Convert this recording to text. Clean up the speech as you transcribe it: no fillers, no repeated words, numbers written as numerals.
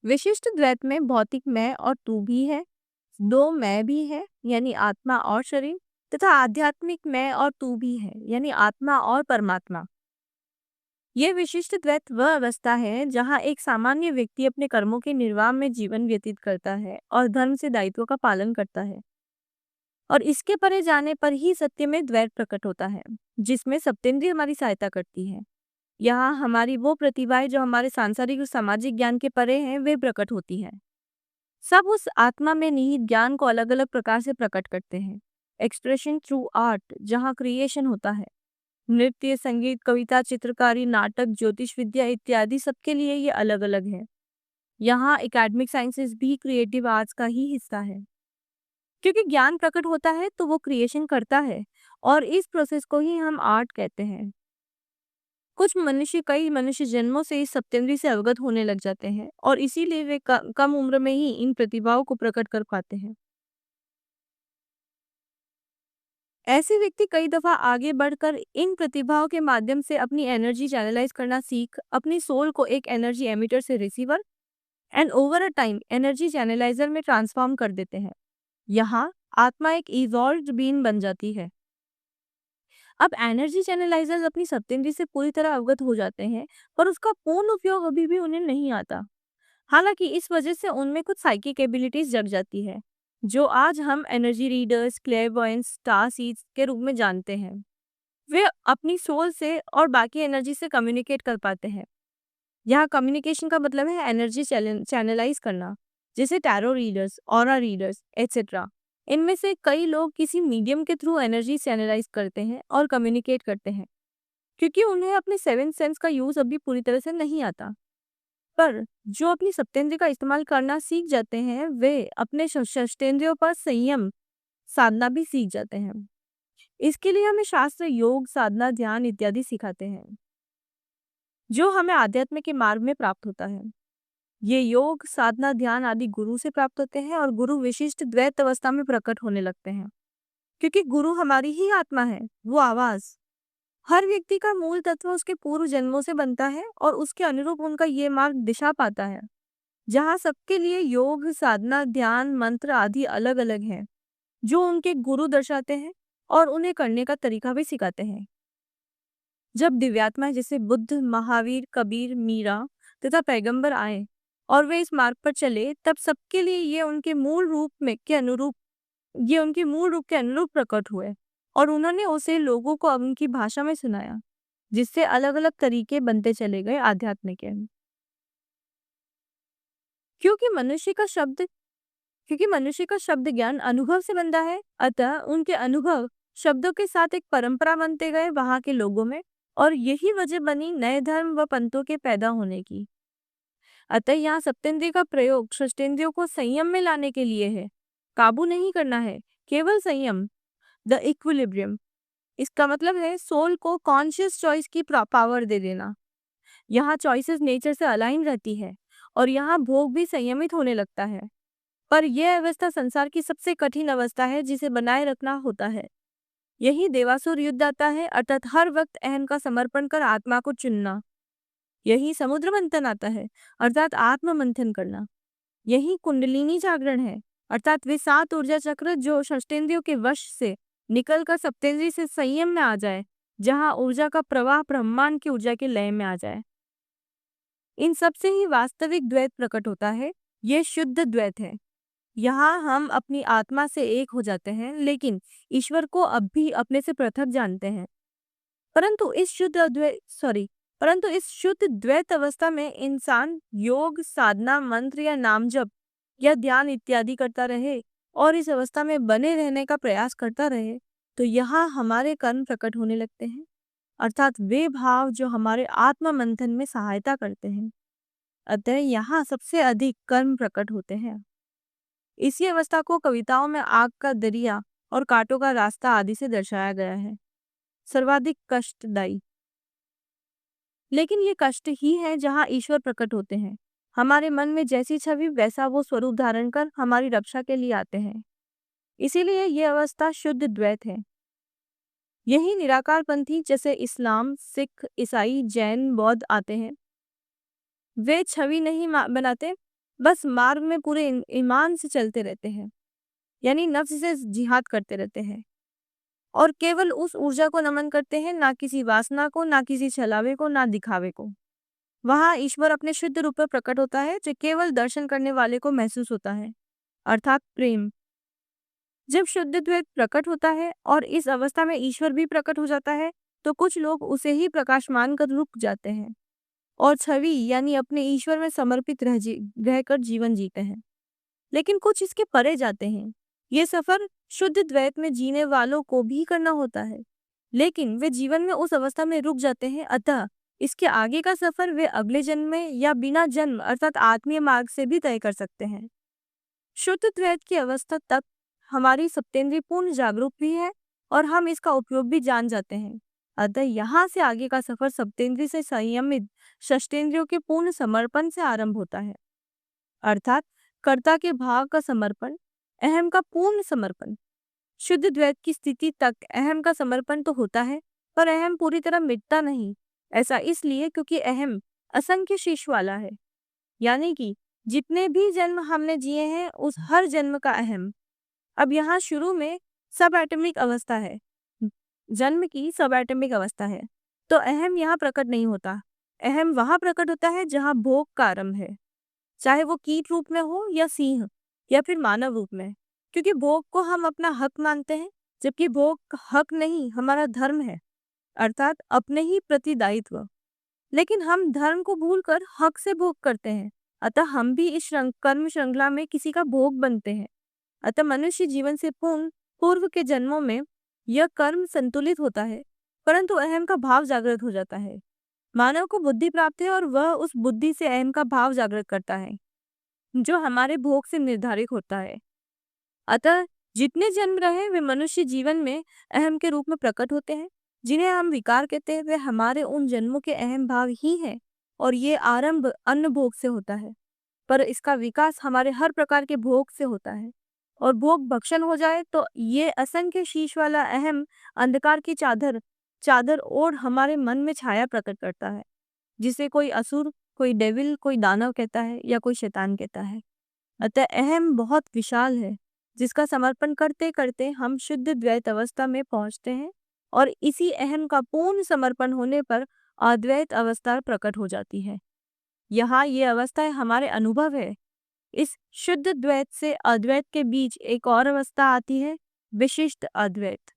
विशिष्ट द्वैत में भौतिक मैं और तू भी है, दो मैं भी है यानी आत्मा और शरीर, तथा आध्यात्मिक मैं और तू भी है यानी आत्मा और परमात्मा। ये विशिष्ट द्वैत वह अवस्था है जहाँ एक सामान्य व्यक्ति अपने कर्मों के निर्वाह में जीवन व्यतीत करता है और धर्म से दायित्वों का पालन करता है, और इसके परे जाने पर ही सत्य में द्वैत प्रकट होता है, जिसमें सप्तेंद्रिय हमारी सहायता करती है। यहाँ हमारी वो प्रतिभाएं जो हमारे सांसारिक और सामाजिक ज्ञान के परे हैं, वे प्रकट होती हैं। सब उस आत्मा में निहित ज्ञान को अलग अलग प्रकार से प्रकट करते हैं। एक्सप्रेशन थ्रू आर्ट, जहाँ क्रिएशन होता है, नृत्य, संगीत, कविता, चित्रकारी, नाटक, ज्योतिष विद्या इत्यादि, सबके लिए ये अलग अलग है। यहाँ एकेडमिक साइंसेस भी क्रिएटिव आर्ट्स का ही हिस्सा है, क्योंकि ज्ञान प्रकट होता है तो वो क्रिएशन करता है, और इस प्रोसेस को ही हम आर्ट कहते हैं। कई मनुष्य जन्मों से इस सप्तेंद्रिय से अवगत होने लग जाते हैं, और इसीलिए वे कम उम्र में ही इन प्रतिभाओं को प्रकट कर पाते हैं। ऐसे व्यक्ति कई दफा आगे बढ़कर इन प्रतिभाओं के माध्यम से अपनी एनर्जी चैनलाइज करना सीख अपनी सोल को एक एनर्जी एमिटर से receiver and over a time energy channeliser में ट्रांसफॉर्म कर देते हैं। यहाँ आत्मा एक इवॉल्व्ड बीइंग बन जाती है। अब एनर्जी चैनलाइजर्स अपनी सप्तेंद्रिय से पूरी तरह अवगत हो जाते हैं, पर उसका पूर्ण उपयोग अभी भी उन्हें नहीं आता। हालांकि इस वजह से उनमें कुछ साइकिक एबिलिटीज जग जाती है, जो आज हम एनर्जी रीडर्स, क्लेयरवॉयंस, स्टार सीड्स के रूप में जानते हैं। वे अपनी सोल से और बाकी एनर्जी से कम्युनिकेट कर पाते हैं। यहाँ कम्युनिकेशन का मतलब है एनर्जी चैनलाइज करना, जैसे tarot readers, aura readers etcetera. इनमें से कई लोग किसी मीडियम के थ्रू एनर्जी चैनलाइज करते हैं और कम्युनिकेट करते हैं, क्योंकि उन्हें अपने सेवन सेंस का यूज अभी पूरी तरह से नहीं आता। पर जो अपनी सप्तेंद्रिय का इस्तेमाल करना सीख जाते हैं, वे अपने षष्ठेंद्रियों पर संयम साधना भी सीख जाते हैं। इसके लिए हमें शास्त्र योग, साधना, ध्यान इत्यादि सिखाते हैं, जो हमें आध्यात्म के मार्ग में प्राप्त होता है। ये योग, साधना, ध्यान आदि गुरु से प्राप्त होते हैं, और गुरु विशिष्ट द्वैत अवस्था में प्रकट होने लगते हैं, क्योंकि गुरु हमारी ही आत्मा है, वो आवाज। हर व्यक्ति का मूल तत्व उसके पूर्व जन्मों से बनता है, और उसके अनुरूप उनका ये मार्ग दिशा पाता है। जहाँ सबके लिए योग, साधना, ध्यान, मंत्र आदि अलग अलग हैं, जो उनके गुरु दर्शाते हैं और उन्हें करने का तरीका भी सिखाते हैं। जब दिव्यात्मा जैसे बुद्ध, महावीर, कबीर, मीरा तथा पैगंबर आए और वे इस मार्ग पर चले, तब सबके लिए ये उनके मूल रूप के अनुरूप प्रकट हुए, और उन्होंने उसे लोगों को उनकी भाषा में सुनाया, जिससे अलग अलग तरीके बनते चले गए आध्यात्म के। क्योंकि मनुष्य का शब्द क्योंकि मनुष्य का शब्द ज्ञान अनुभव से बनता है, अतः उनके अनुभव शब्दों के साथ एक परंपरा बनते गए वहां के लोगों में, और यही वजह बनी नए धर्म व पंथों के पैदा होने की। अतः यहाँ सप्तेंद्रिय का प्रयोग षष्ठेंद्रियों को संयम में लाने के लिए है, काबू नहीं करना है, केवल संयम, द इक्विलिब्रियम। इसका मतलब है सोल को कॉन्शियस चॉइस की पावर दे देना। यहाँ चॉइसेस नेचर से अलाइन रहती है, और यहाँ भोग भी संयमित होने लगता है। पर यह अवस्था संसार की सबसे कठिन अवस्था है, जिसे बनाए रखना होता है। यही देवासुर युद्ध आता है, अर्थात हर वक्त अहम का समर्पण कर आत्मा को चुनना। यही समुद्र मंथन आता है, अर्थात आत्म मंथन करना। यही कुंडलिनी जागरण है, अर्थात वे 7 ऊर्जा चक्र जो षष्ठेंद्रियों के वश से निकलकर सप्तेंद्रिय से संयम में आ जाए, जहाँ ऊर्जा का प्रवाह ब्रह्मांड की ऊर्जा के लय में आ जाए। इन सब से ही वास्तविक द्वैत प्रकट होता है। ये शुद्ध द्वैत है। यहाँ हम अपनी आत्मा से एक हो जाते हैं, लेकिन ईश्वर को अब भी अपने से पृथक जानते हैं। परंतु इस शुद्ध द्वैत अवस्था में इंसान योग, साधना, मंत्र या नाम जप या ध्यान इत्यादि करता रहे और इस अवस्था में बने रहने का प्रयास करता रहे, तो यहाँ हमारे कर्म प्रकट होने लगते हैं, अर्थात वे भाव जो हमारे आत्म मंथन में सहायता करते हैं। अतः यहाँ सबसे अधिक कर्म प्रकट होते हैं। इसी अवस्था को कविताओं में आग का दरिया और कांटों का रास्ता आदि से दर्शाया गया है। सर्वाधिक कष्टदायी, लेकिन ये कष्ट ही है जहाँ ईश्वर प्रकट होते हैं। हमारे मन में जैसी छवि वैसा वो स्वरूप धारण कर हमारी रक्षा के लिए आते हैं। इसीलिए ये अवस्था शुद्ध द्वैत है। यही निराकार पंथी जैसे इस्लाम, सिख, ईसाई, जैन, बौद्ध आते हैं। वे छवि नहीं बनाते, बस मार्ग में पूरे ईमान से चलते रहते हैं, यानी नफ्स से जिहाद करते रहते हैं और केवल उस ऊर्जा को नमन करते हैं, ना किसी वासना को, ना किसी छलावे को, ना दिखावे को। वहां ईश्वर अपने शुद्ध रूप में प्रकट होता है, जो केवल दर्शन करने वाले को महसूस होता है, अर्थात प्रेम। जब शुद्ध द्वैत प्रकट होता है और इस अवस्था में ईश्वर भी प्रकट हो जाता है, तो कुछ लोग उसे ही प्रकाश मानकर रुक जाते हैं और छवि यानी अपने ईश्वर में समर्पित रहकर जीवन जीते हैं। लेकिन कुछ इसके परे जाते हैं। ये सफर शुद्ध द्वैत में जीने वालों को भी करना होता है, लेकिन वे जीवन में उस अवस्था में रुक जाते हैं। अतः इसके आगे का सफर वे अगले जन्म में या बिना जन्म अर्थात आत्मीय मार्ग से भी तय कर सकते हैं। शुद्ध द्वैत की अवस्था तक हमारी सप्तेंद्रिय पूर्ण जागरूक भी है और हम इसका उपयोग भी जान जाते हैं। अतः यहाँ से आगे का सफर सप्तेंद्रिय से संयमित षष्टेंद्रियों के पूर्ण समर्पण से आरंभ होता है, अर्थात कर्ता के भाव का समर्पण, अहम का पूर्ण समर्पण। शुद्ध द्वैत की स्थिति तक अहम का समर्पण तो होता है, पर अहम पूरी तरह मिटता नहीं। ऐसा इसलिए क्योंकि अहम असंख्य शीश वाला है, यानी कि जितने भी जन्म हमने जिए हैं उस हर जन्म का अहम अब यहाँ शुरू में सब एटमिक अवस्था है, जन्म की सब एटमिक अवस्था है, तो अहम यहाँ प्रकट नहीं होता। अहम वहां प्रकट होता है जहाँ भोग का आरंभ है, चाहे वो कीट रूप में हो या सिंह या फिर मानव रूप में, क्योंकि भोग को हम अपना हक मानते हैं, जबकि भोग हक नहीं हमारा धर्म है, अर्थात अपने ही प्रति दायित्व। लेकिन हम धर्म को भूलकर हक से भोग करते हैं, अतः हम भी इस कर्म श्रृंखला में किसी का भोग बनते हैं। अतः मनुष्य जीवन से पूर्व के जन्मों में यह कर्म संतुलित होता है, परंतु अहम का भाव जागृत हो जाता है। मानव को बुद्धि प्राप्त है और वह उस बुद्धि से अहम का भाव जागृत करता है, जो हमारे भोग से निर्धारित होता है। अतः जितने जन्म रहे वे मनुष्य जीवन में अहम के रूप में प्रकट होते हैं। जिन्हें हम विकार कहते हैं वे हमारे उन जन्मों के अहम भाव ही हैं, और ये आरंभ अन्न भोग से होता है, पर इसका विकास हमारे हर प्रकार के भोग से होता है। और भोग भक्षण हो जाए तो ये असंख्य शीश वाला अहम अंधकार की चादर ओढ़ हमारे मन में छाया प्रकट करता है, जिसे कोई असुर, कोई डेविल, कोई दानव कहता है या कोई शैतान कहता है। अतः अहम बहुत विशाल है, जिसका समर्पण करते करते हम शुद्ध द्वैत अवस्था में पहुंचते हैं और इसी अहम का पूर्ण समर्पण होने पर अद्वैत अवस्था प्रकट हो जाती है। यहाँ ये अवस्था हमारे अनुभव है। इस शुद्ध द्वैत से अद्वैत के बीच एक और अवस्था आती है, विशिष्ट अद्वैत।